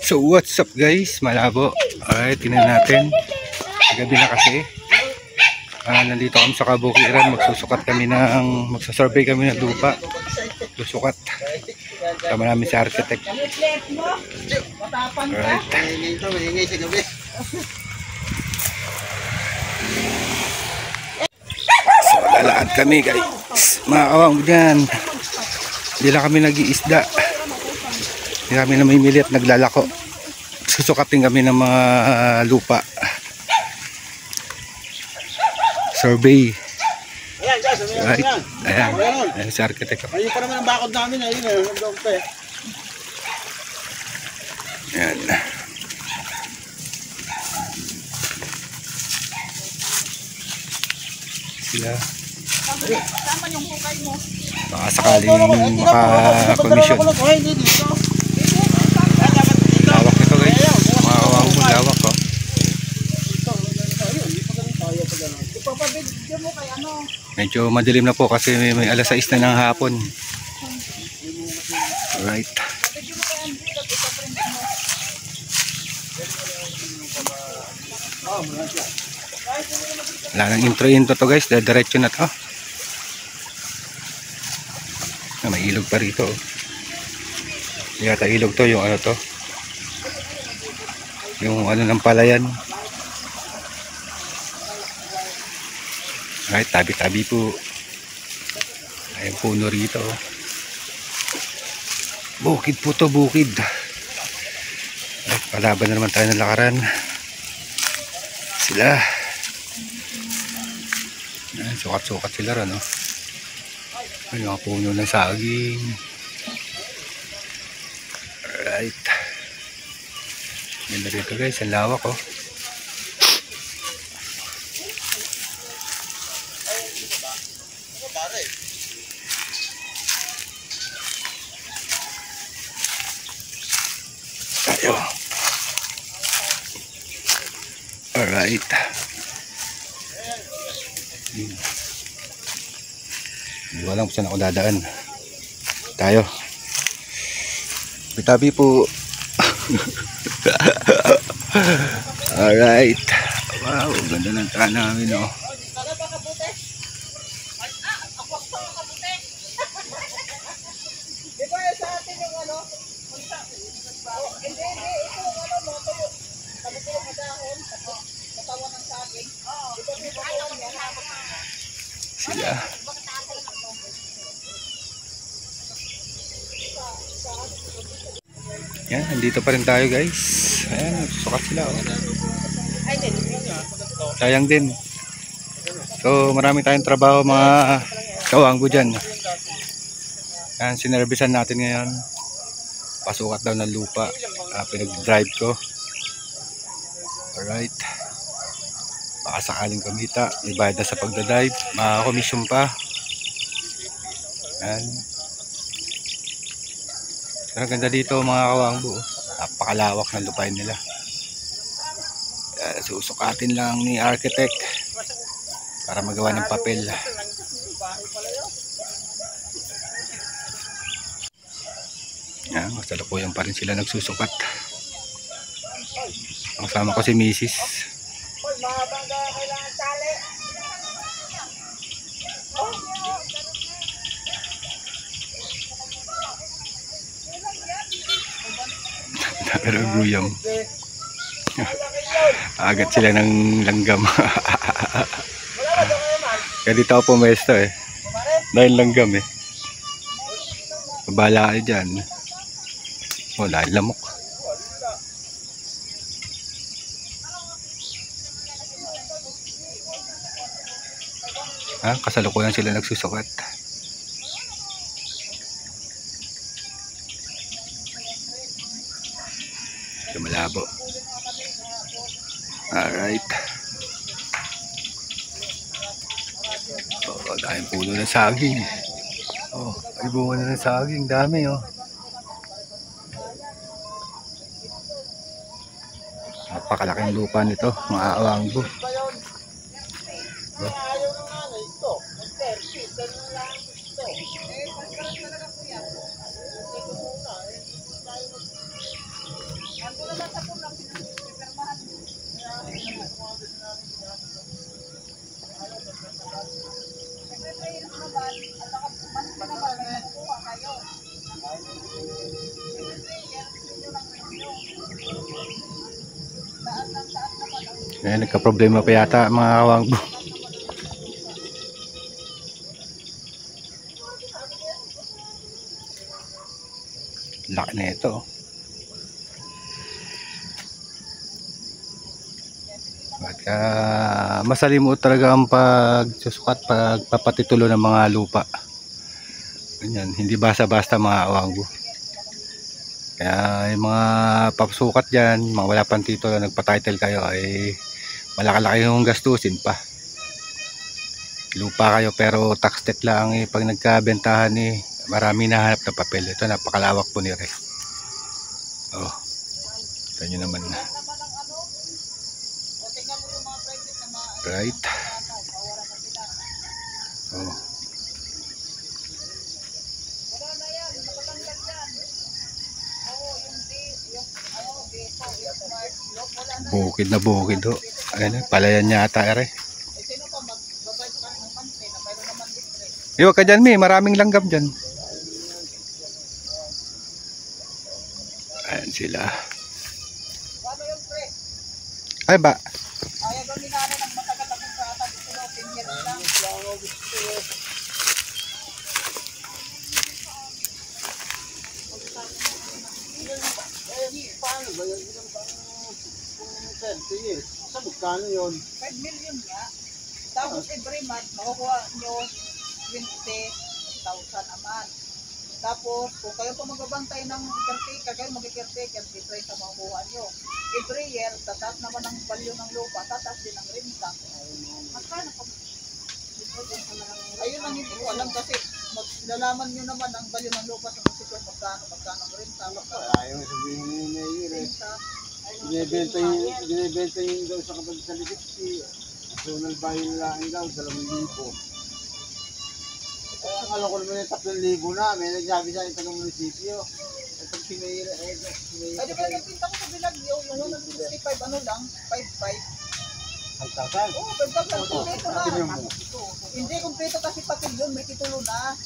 So what's up guys, malabo. Alright, tingnan natin. Gabi na kasi. Nandito kami sa Kabukiran. Magsasurvey kami ng lupa. Susukat. Tama namin si architect. Alright. So lalakad kami guys. Makakawang dyan. Hindi lang kami nag-iisda. Hindi kami namimili at naglalako. Susukatin kami ng mga lupa. Survey. Right. Ayan. Ayan si architect. Ayun pa naman ang bakod namin. Ayun eh. Ayan. Sila. Tama yung hukay mo. Baka sakaling maka-commission. Lawak nito guys. Makakawang mo lawak ko. Medyo madilim na po kasi may alas 6 na ng hapon. Alright. Wala nang intro to guys. Diretso na to. May ilog pa rito. Yata ilog to. Yung ano to. Yung ano ng palayan. Alright, tabi-tabi po. Ayun puno rito. Bukid po to, bukid. Alright, palaban na naman tayo ng lakaran. Sila. Ayan, sukat-sukat sila rin, no? Ayun, mga puno ng saging. Alright. Ganda rito guys, ang lawak, oh. Tayo. Alright. Hindi ko alam kung saan ako dadaan. Tayo. Bitabi po. Alright. Wow, ganda ng tahan namin, oh. Sila. Yan, nandito pa rin tayo guys. Ayan, nagsusukat sila, oh. Sayang din. So marami tayong trabaho mga kawanggo dyan. Yan, sinervisan natin ngayon. Pasukat daw ng lupa. Pinag-drive ko. Alright. Baka sakaling kumita, may bayad na sa pagdadrive, makakomisyon pa. Yan. Pero ganda dito mga kawangbo. Napakalawak ng lupain nila. Susukatin lang ni architect para magawa ng papel. Yan, masalukuyan pa rin sila nagsusukat. Kasama ko si Mrs. Pero guyam. Agat sila ng langgam. Kaya dito ako pumesto eh. Dahil langgam eh. Babala kayo dyan. Oh, dahil lamok. Kasalukuyan sila nagsusukat. Malabo. Alright. Oh, dahil puno ng saging. Oh, ay bunga na ng saging. Dami, oh. Napakalaking lupa nito, mga awangbo. Oh. Ayan, nagka-problema pa yata mga kawangbo. Laki na ito. Pagka masalimuot talaga ang pagsusukat, pagpapatitulo ng mga lupa. Ganyan, hindi basta-basta mga kawangbo. Kaya yung mga papasukat dyan, mga wala pang titulo, nagpa-title kayo ay malaki-laki yung gastusin pa. Lupa kayo pero tax debt lang eh. Pag nagkabentahan eh, marami nahanap na papel. Ito napakalawak po ni Re. Oh, ito nyo naman na. Right. Oh. Bukid na bukid ho. Ayan, palayan yata ere. Iwag ka dyan, maraming langgam dyan. Ayan sila. Ay ba? Paano ba yun? Sa magkano yun? 5 million nga. Tapos every month, makukuha nyo 20,000 a month. Tapos, kung kayo pa magbabantay ng caretaker, kayo mag-caretaker, titry sa makukuha nyo. Every year, tataas naman ang value ng lupa, tataas din ang renta. Magkano pa? Ayun ang hindi ko alam kasi nalaman nyo naman ang value ng lupa sa munisipyo, magkano ang renta. Ayaw sabihin nyo na yun eh. Renta. Binibenta yung daw sa kapag sa Ligipsi. Zonal bahay lang daw, 2,000. Kaya ang alam ko naman yung 3,000 na. May nagsabi sa ito ng munisipyo. At pag sinayira, Ay, di ba nagpinta ko sa Bilagyo, yung 165 ano lang, 5,500. 5,000. Oo, 5,000 kumpleto na. Hindi kumpleto kasi pati yun, may titulo na.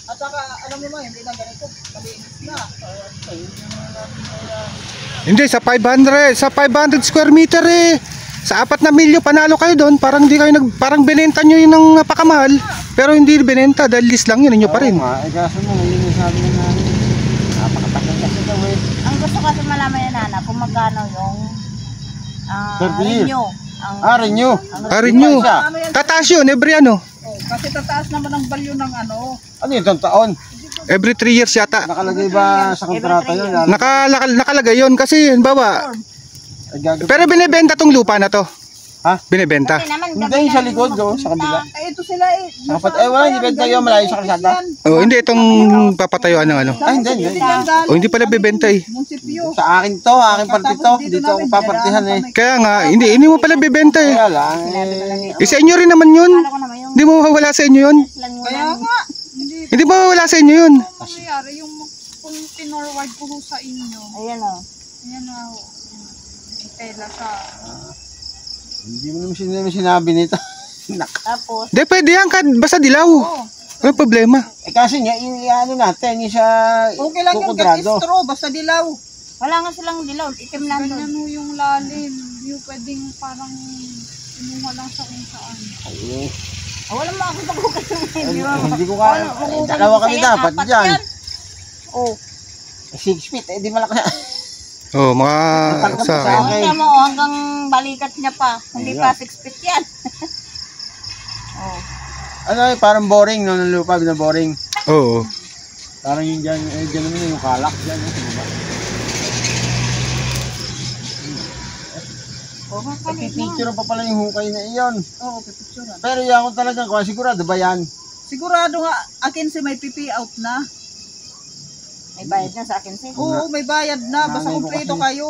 At saka, alam mo mo, hindi na ganito, malinis na. Hindi, sa 500 square meter eh. Sa 4 na milyo panalo kayo doon. Parang hindi kayo parang binenta nyo yun ng napakamahal. Pero hindi binenta dahil list lang yun, inyo pa rin. Oo nga, kaso mo, ngayon yung sabi na namin. Napakatagal kasi daw eh. Ang gusto kasi malaman yun, Nana, kung magkano yung 30 years. renew. Renew. Renew. Isa. Tataas yun, every ano. Oh, kasi tataas naman ang value ng ano. Ano yun, itong taon? Every 3 years yata. Nakalagay ba sa kontrata yun? Nakalagay yun kasi, bawa. Pero binibenta tong lupa na to. Ha? Binibenta. Kasi naman, Hindi yung sa likod, do, sa kabila. Eh, ito sila eh. Wala, hindi benta yun, malayo sa kalsada. Oh, hindi itong papatayuan ng ano. Hindi. Oh, hindi pala bibenta eh. Munisipyo. Sa akin to, aking parte to. Dito ako papartihan eh. Kaya nga, hindi mo pala bibenta eh. Kaya lang eh. Sa inyo rin naman yun. Kala ko naman yung Hindi mo mawawala sa inyo yun. lang muna. Kaya nga, Hindi mo mawawala sa inyo yun. Mangyayari yung kung tinorward ko sa inyo. Ayan o. Ayan na ho. Tela sa... Hindi mo naman sinabi nito. Tapos, Hindi, pwede yan. Basta dilaw. Walang problema. Kasi nga, yung ano natin, yung sa okay lang yung kukudrado. straw, basta dilaw. wala nga silang dilaw. Itim lang doon. Ganyan ho yung lalim. Yung pwedeng parang inuha lang sa kung saan. Ay, Wala mo ako pagkukat yung medyo. hindi ko kaya. Dalawa kami dapat dyan. Oh. 6 feet, eh di malaki. Oh, mga sa akin. Okay. Tingnan mo, hanggang balikat niya pa. Hindi pa 6 feet yan. Oh. Ano eh, parang boring, no, ng lupa, binaboring. Oo. Parang yung dyan, dyan naman yung kalak dyan. Oh, Picture pa pala yung hukay na iyon. Oo, pipicturean. Pero yan ko talaga, kung sigurado ba yan? Sigurado nga, akin si may pipi out na. May bayad na sa akin sir. Oo, may bayad na, basta Nanay ko kumpleto kasi. kayo.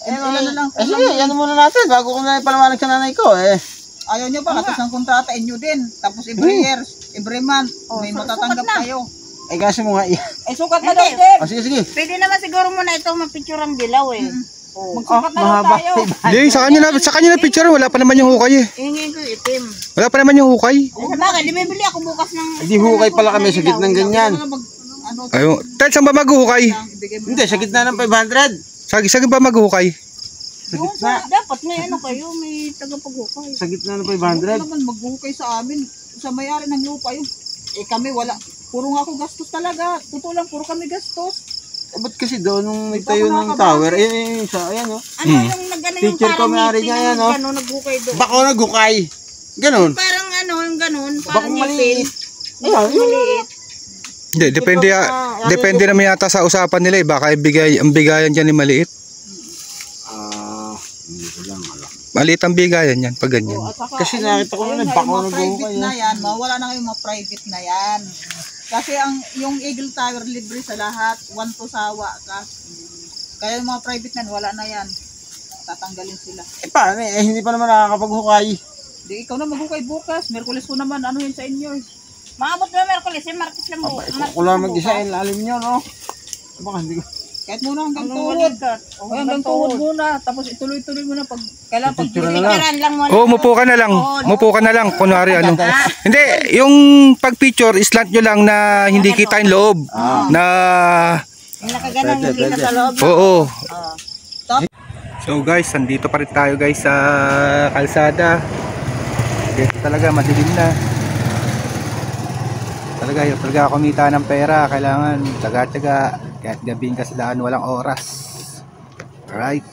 Ilan na lang. Sige, yan muna natin, bago ko na ipalawanag sa nanay ko eh. Ayaw nyo pa, katas ng kontrata, inyo din. Tapos every year, every month, Oh, may sukat matatanggap na. kayo. Eh kasi mo nga yan. Ay, sukat na Hindi. daw, Deb. Sige, sige. Pwede naman siguro muna ito mapicture ang dilaw eh. Oh. Magsukat na daw mahaba. tayo. Hindi, sa kanya na picture. Wala pa naman yung hukay eh. Hingin ko itim. Wala pa naman yung hukay. Sa bagay, di bibili ako bukas ng... Hindi hukay pala kami sa gitnang ganyan. Ano, Ayun. Ted, saan ba maghuhukay? ibigay mo. Hindi, sa gitna ng 500. Saan ba maghuhukay? Sa gitna. Dapat may ano kayo, may tagapaghukay. Sa gitna ng Huwag 500. naman maghukay sa amin. Sa may-ari ng lupa yun. Kami wala. Puro nga ako gastos talaga. Totoo lang, puro kami gastos. Ba't kasi doon nung Di pa nagtayo ako ng nakakabasa. tower, ayan oh. Ano yung nagano yung Teacher ko, parang may-ari niya yan, oh. Gano'n, naghukay doon. Bako nagukay. Ganon. Parang ano, yung gano'n, Bako parang maliit. ngipin. Ayan, yun. Maliit. Hindi, depende naman yata sa usapan nila eh. Baka ang bigayan dyan ni maliit. Hindi ko lang alam. Maliit ang bigayan yan pag ganyan. At saka, Kasi nakita ko na ayun nga, bako yung mga nagbuhukay, private eh. na yan, mawala na yung mga private na yan. Kasi yung Eagle Tower libre sa lahat, 1 to sawa ka. Kaya yung mga private na wala na yan. Tatanggalin sila. Paano hindi pa naman nakakapaghukay. Di ikaw na maghukay bukas. Merkulis ko naman, ano yun sa inyo eh. Maabot na Merkulis, Martes lang mo. Kung lang mag-isa, lalim nyo, no? Baka hindi ko. Kahit muna hanggang Anong tuhod. walikat? O hanggang tuhod muna. Tapos ituloy-tuloy mo na pag kailangan pag Picture na lang. Picturean lang mo. Oh, mupo ka na lang. Mupo ka na lang. Kunwari ano. Hindi, yung pag-picture, islant nyo lang na hindi kita yung loob. Na, Yung nakaganon yung kita sa loob. oo. Oh. So guys, nandito pa rin tayo guys sa kalsada. Dito talaga, madilim na. Talaga kumita ng pera. Kailangan tsaga-tsaga. Kahit gabing kasadaan, walang oras. Alright.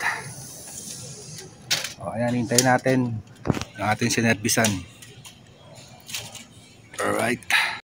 O, ayan, hintayin natin yung ating sinervisan. Alright.